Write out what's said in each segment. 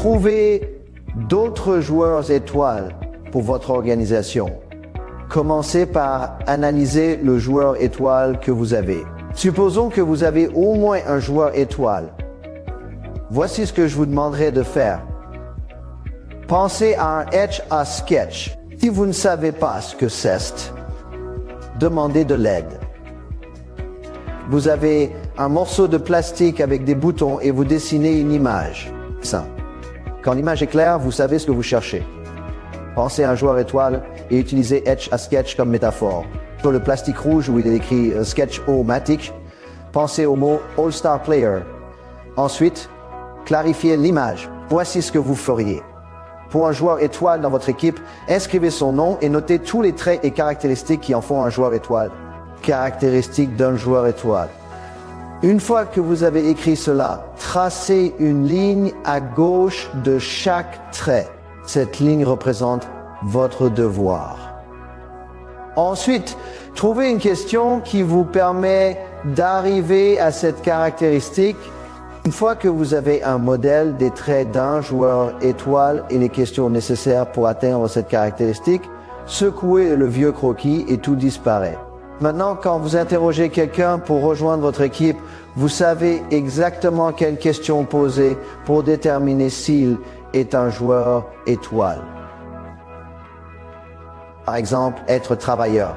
trouver d'autres joueurs étoiles pour votre organisation. Commencez par analyser le joueur étoile que vous avez. Supposons que vous avez au moins un joueur étoile. Voici ce que je vous demanderai de faire. Pensez à un etch à sketch. Si vous ne savez pas ce que c'est, demandez de l'aide. Vous avez un morceau de plastique avec des boutons et vous dessinez une image. Simple. Quand l'image est claire, vous savez ce que vous cherchez. Pensez à un joueur étoile et utilisez etch à sketch comme métaphore. Sur le plastique rouge où il est écrit Sketch-O-Matic, pensez au mot All-Star Player. Ensuite, clarifiez l'image. Voici ce que vous feriez. Pour un joueur étoile dans votre équipe, inscrivez son nom et notez tous les traits et caractéristiques qui en font un joueur étoile. Caractéristiques d'un joueur étoile. Une fois que vous avez écrit cela, tracez une ligne à gauche de chaque trait. Cette ligne représente votre devoir. Ensuite, trouvez une question qui vous permet d'arriver à cette caractéristique. Une fois que vous avez un modèle des traits d'un joueur étoile et les questions nécessaires pour atteindre cette caractéristique, secouez le vieux croquis et tout disparaît. Maintenant, quand vous interrogez quelqu'un pour rejoindre votre équipe, vous savez exactement quelles questions poser pour déterminer s'il est un joueur étoile. Par exemple, être travailleur.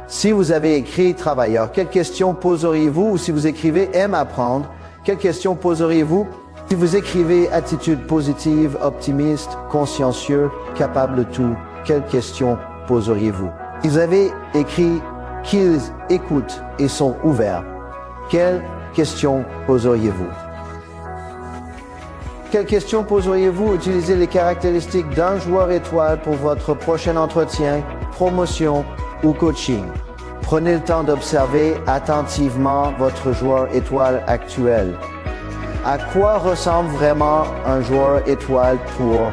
Si vous avez écrit travailleur, quelles questions poseriez-vous? Ou si vous écrivez aime apprendre, quelles questions poseriez-vous? Si vous écrivez attitude positive, optimiste, consciencieux, capable de tout, quelles questions poseriez-vous? Si vous avez écrit qu'ils écoutent et sont ouverts, quelles questions poseriez-vous? Quelles questions poseriez-vous? Utilisez les caractéristiques d'un joueur étoile pour votre prochain entretien, promotion ou coaching. Prenez le temps d'observer attentivement votre joueur étoile actuel. À quoi ressemble vraiment un joueur étoile pour